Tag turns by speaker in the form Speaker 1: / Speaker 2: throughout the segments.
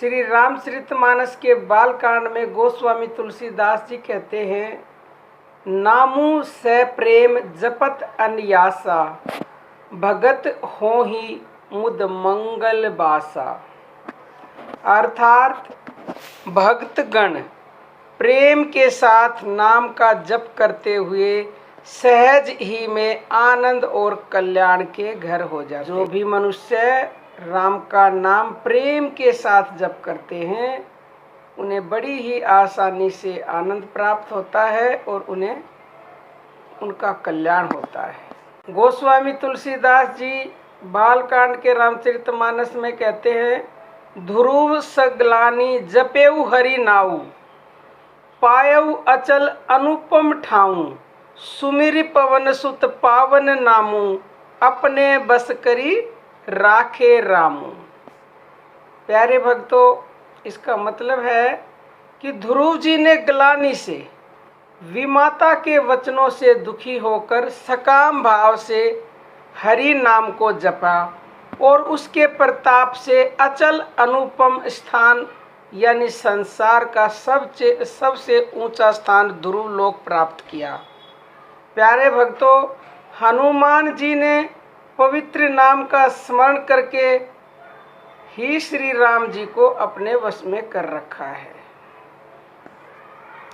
Speaker 1: श्री रामचरितमानस के बालकांड में गोस्वामी तुलसीदास जी कहते हैं, नामू से प्रेम जपत अन्यासा, भगत होहि मुद मंगल बासा। अर्थात भक्तगण प्रेम के साथ नाम का जप करते हुए सहज ही में आनंद और कल्याण के घर हो जाते। जो भी मनुष्य राम का नाम प्रेम के साथ जप करते हैं उन्हें बड़ी ही आसानी से आनंद प्राप्त होता है और उन्हें उनका कल्याण होता है। गोस्वामी तुलसीदास जी बालकांड के रामचरितमानस में कहते हैं, ध्रुव सगलानी जपेऊ हरि नाऊ, पायऊ अचल अनुपम ठाऊ, सुमिरि पवन सुत पावन नामू, अपने बस करी राखे रामू। प्यारे भक्तों, इसका मतलब है कि ध्रुव जी ने ग्लानि से, विमाता के वचनों से दुखी होकर सकाम भाव से हरि नाम को जपा और उसके प्रताप से अचल अनुपम स्थान यानी संसार का सबसे ऊंचा स्थान ध्रुव लोक प्राप्त किया। प्यारे भक्तों, हनुमान जी ने पवित्र नाम का स्मरण करके ही श्री राम जी को अपने वश में कर रखा है।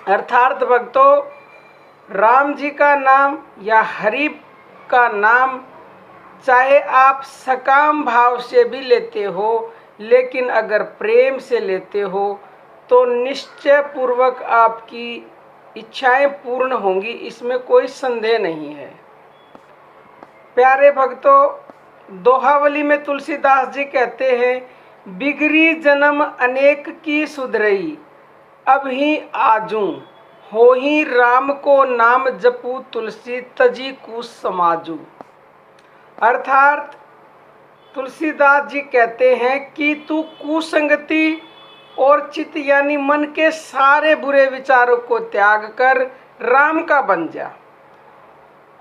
Speaker 1: अर्थात भक्तों, राम जी का नाम या हरि का नाम चाहे आप सकाम भाव से भी लेते हो, लेकिन अगर प्रेम से लेते हो तो निश्चय पूर्वक आपकी इच्छाएं पूर्ण होंगी, इसमें कोई संदेह नहीं है। प्यारे भक्तों, दोहावली में तुलसीदास जी कहते हैं, बिगड़ी जन्म अनेक की सुधरई, अब ही आजू हो ही राम को नाम जपू, तुलसी तजी कुश समाजू। अर्थात तुलसीदास जी कहते हैं कि तू कुसंगति और चित्त यानी मन के सारे बुरे विचारों को त्याग कर राम का बन जा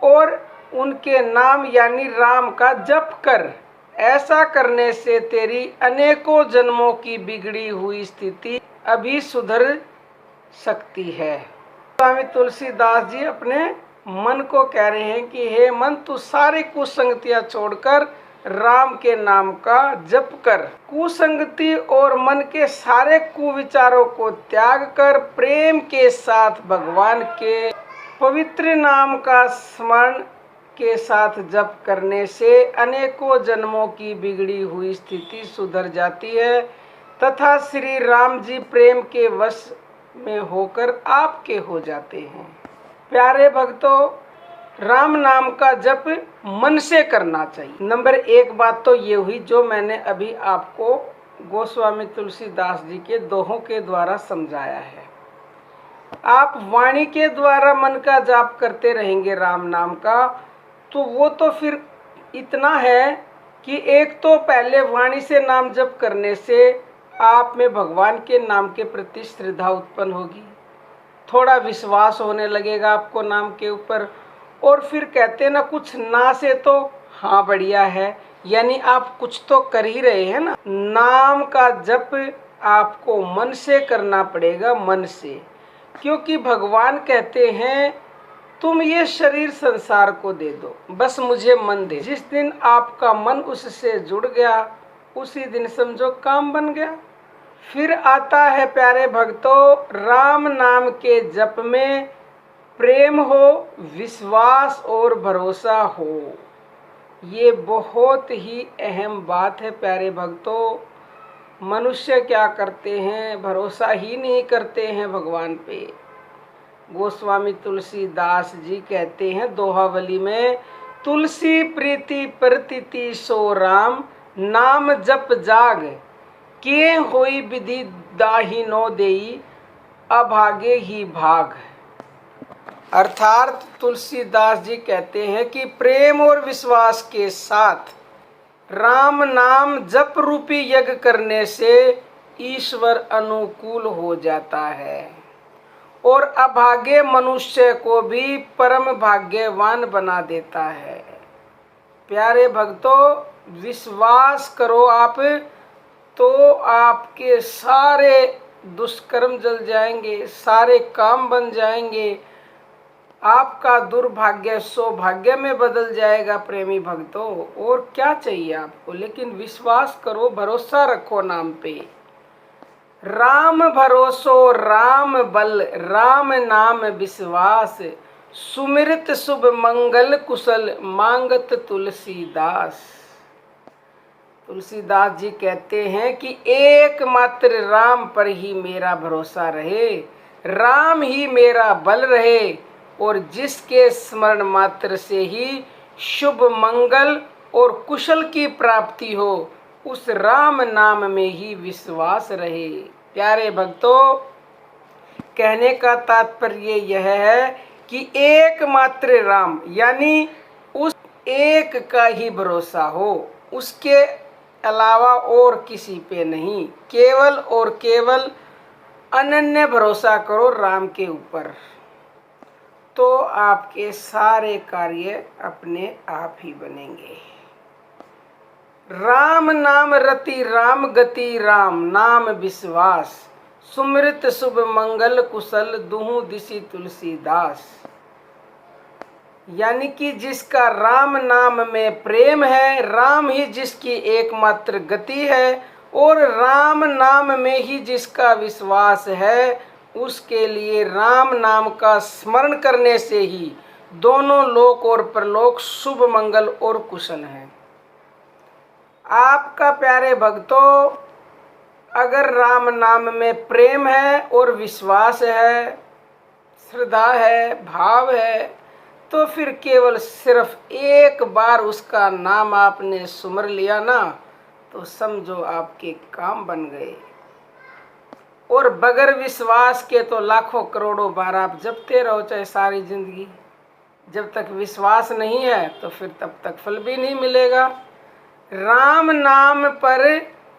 Speaker 1: और उनके नाम यानी राम का जप कर। ऐसा करने से तेरी अनेकों जन्मों की बिगड़ी हुई स्थिति अभी सुधर सकती है। स्वामी तुलसीदास जी अपने मन को कह रहे हैं कि हे मन, तू सारी कुसंगतियां छोड़कर राम के नाम का जप कर। कुसंगति और मन के सारे कुविचारों को त्याग कर प्रेम के साथ भगवान के पवित्र नाम का स्मरण के साथ जप करने से अनेकों जन्मों की बिगड़ी हुई स्थिति सुधर जाती है तथा श्री राम जी प्रेम के वश में होकर आपके हो जाते हैं। प्यारे भक्तों, राम नाम का जप मन से करना चाहिए। नंबर एक बात तो ये हुई जो मैंने अभी आपको गोस्वामी तुलसीदास जी के दोहों के द्वारा समझाया है। आप वाणी के द्वारा मन का जाप करते रहेंगे राम नाम का, तो वो तो फिर इतना है कि एक तो पहले वाणी से नाम जप करने से आप में भगवान के नाम के प्रति श्रद्धा उत्पन्न होगी, थोड़ा विश्वास होने लगेगा आपको नाम के ऊपर, और फिर कहते ना कुछ ना से तो हाँ बढ़िया है, यानी आप कुछ तो कर ही रहे हैं ना। नाम का जप आपको मन से करना पड़ेगा, मन से, क्योंकि भगवान कहते हैं तुम ये शरीर संसार को दे दो, बस मुझे मन दे। जिस दिन आपका मन उससे जुड़ गया उसी दिन समझो काम बन गया। फिर आता है प्यारे भक्तों, राम नाम के जप में प्रेम हो, विश्वास और भरोसा हो। ये बहुत ही अहम बात है प्यारे भक्तों। मनुष्य क्या करते हैं, भरोसा ही नहीं करते हैं भगवान पे। गोस्वामी तुलसीदास जी कहते हैं दोहावली में, तुलसी प्रीति प्रतीति सो राम, नाम जप जाग, किए होई विधि दाही नो देई, अभागे ही भाग। अर्थात तुलसीदास जी कहते हैं कि प्रेम और विश्वास के साथ राम नाम जप रूपी यज्ञ करने से ईश्वर अनुकूल हो जाता है और अभागे मनुष्य को भी परम भाग्यवान बना देता है। प्यारे भक्तों, विश्वास करो आप तो आपके सारे दुष्कर्म जल जाएंगे, सारे काम बन जाएंगे, आपका दुर्भाग्य सौभाग्य में बदल जाएगा प्रेमी भक्तों। और क्या चाहिए आपको? लेकिन विश्वास करो, भरोसा रखो नाम पे। राम भरोसो राम बल, राम नाम विश्वास, सुमिरत शुभ मंगल कुशल, मांगत तुलसीदास। तुलसीदास जी कहते हैं कि एकमात्र राम पर ही मेरा भरोसा रहे, राम ही मेरा बल रहे, और जिसके स्मरण मात्र से ही शुभ मंगल और कुशल की प्राप्ति हो, उस राम नाम में ही विश्वास रहे। प्यारे भक्तों, कहने का तात्पर्य यह है कि एकमात्र राम यानी उस एक का ही भरोसा हो, उसके अलावा और किसी पे नहीं। केवल और केवल अनन्य भरोसा करो राम के ऊपर, तो आपके सारे कार्य अपने आप ही बनेंगे। राम नाम रति राम गति, राम नाम विश्वास, सुमृत शुभ मंगल कुशल, दुहु दिशि तुलसीदास। यानी कि जिसका राम नाम में प्रेम है, राम ही जिसकी एकमात्र गति है, और राम नाम में ही जिसका विश्वास है, उसके लिए राम नाम का स्मरण करने से ही दोनों लोक और परलोक शुभ मंगल और कुशल हैं। आपका प्यारे भक्तों, अगर राम नाम में प्रेम है और विश्वास है, श्रद्धा है, भाव है, तो फिर केवल सिर्फ एक बार उसका नाम आपने सुमर लिया ना, तो समझो आपके काम बन गए। और बगैर विश्वास के तो लाखों करोड़ों बार आप जपते रहो, चाहे सारी जिंदगी। जब तक विश्वास नहीं है तो फिर तब तक फल भी नहीं मिलेगा। राम नाम पर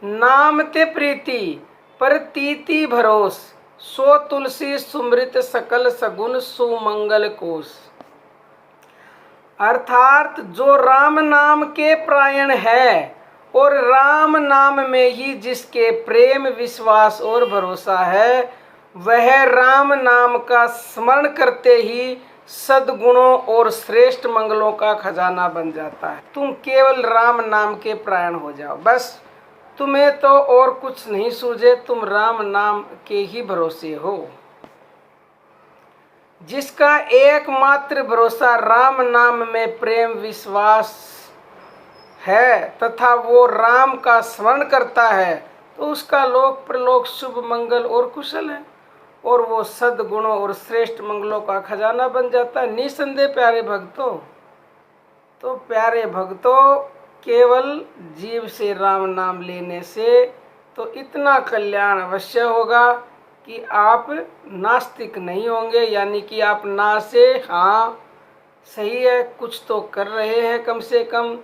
Speaker 1: नाम ते प्रीति, पर तीति भरोस, सो तुलसी सुमृत सकल सगुन सुमंगल कोश। अर्थात जो राम नाम के प्रायण है और राम नाम में ही जिसके प्रेम विश्वास और भरोसा है, वह राम नाम का स्मरण करते ही सद्गुणों और श्रेष्ठ मंगलों का खजाना बन जाता है। तुम केवल राम नाम के प्रायण हो जाओ, बस तुम्हें तो और कुछ नहीं सूझे, तुम राम नाम के ही भरोसे हो। जिसका एकमात्र भरोसा राम नाम में प्रेम विश्वास है तथा वो राम का स्मरण करता है, तो उसका लोक प्रलोक शुभ मंगल और कुशल है, और वो सद्गुणों और श्रेष्ठ मंगलों का खजाना बन जाता है निसंदेह। प्यारे भक्तों, तो प्यारे भक्तों, केवल जीव से राम नाम लेने से तो इतना कल्याण अवश्य होगा कि आप नास्तिक नहीं होंगे। यानी कि आप ना से हाँ सही है, कुछ तो कर रहे हैं कम से कम।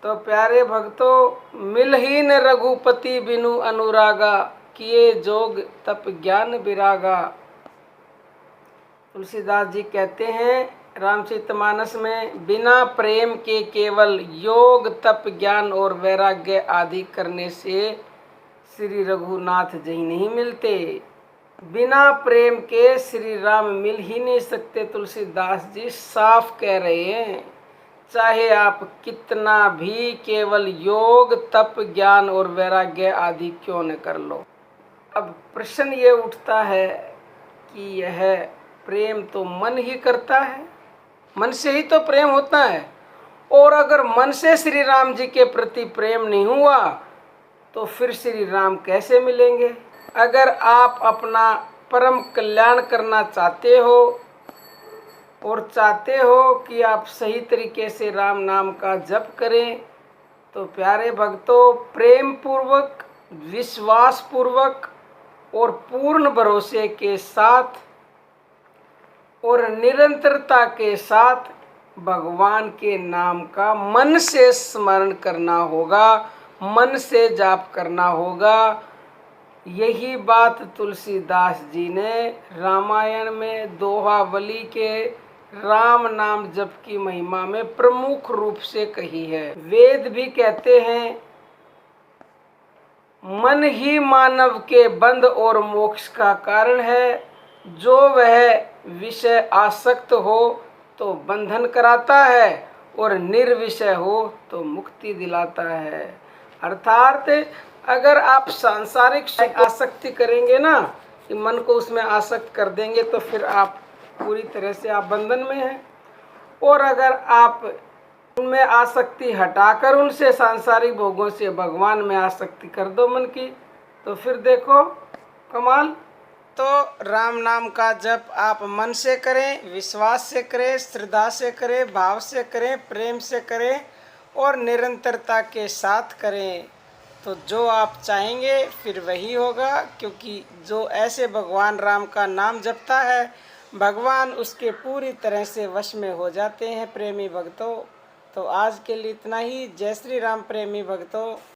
Speaker 1: तो प्यारे भक्तों, मिलहीन रघुपति बिनु अनुरागा, किए जोग तप ज्ञान विरागा। तुलसीदास जी कहते हैं रामचरितमानस में, बिना प्रेम के केवल योग तप ज्ञान और वैराग्य आदि करने से श्री रघुनाथ जी नहीं मिलते। बिना प्रेम के श्री राम मिल ही नहीं सकते। तुलसीदास जी साफ कह रहे हैं, चाहे आप कितना भी केवल योग तप ज्ञान और वैराग्य आदि क्यों न कर लो। अब प्रश्न ये उठता है कि यह प्रेम तो मन ही करता है, मन से ही तो प्रेम होता है, और अगर मन से श्री राम जी के प्रति प्रेम नहीं हुआ तो फिर श्री राम कैसे मिलेंगे। अगर आप अपना परम कल्याण करना चाहते हो और चाहते हो कि आप सही तरीके से राम नाम का जप करें, तो प्यारे भक्तों, प्रेम पूर्वक, विश्वास पूर्वक और पूर्ण भरोसे के साथ और निरंतरता के साथ भगवान के नाम का मन से स्मरण करना होगा, मन से जाप करना होगा। यही बात तुलसीदास जी ने रामायण में दोहावली के राम नाम जप की महिमा में प्रमुख रूप से कही है। वेद भी कहते हैं मन ही मानव के बंध और मोक्ष का कारण है। जो वह विषय आसक्त हो तो बंधन कराता है और निर्विषय हो तो मुक्ति दिलाता है। अर्थात अगर आप सांसारिक आसक्ति करेंगे ना, कि मन को उसमें आसक्त कर देंगे, तो फिर आप पूरी तरह से आप बंधन में हैं। और अगर आप उनमें आसक्ति हटाकर उनसे सांसारिक भोगों से भगवान में आसक्ति कर दो मन की, तो फिर देखो कमाल। तो राम नाम का जप आप मन से करें, विश्वास से करें, श्रद्धा से करें, भाव से करें, प्रेम से करें और निरंतरता के साथ करें। तो जो आप चाहेंगे फिर वही होगा, क्योंकि जो ऐसे भगवान राम का नाम जपता है भगवान उसके पूरी तरह से वश में हो जाते हैं प्रेमी भक्तों। तो आज के लिए इतना ही। जय श्री राम प्रेमी भक्तों।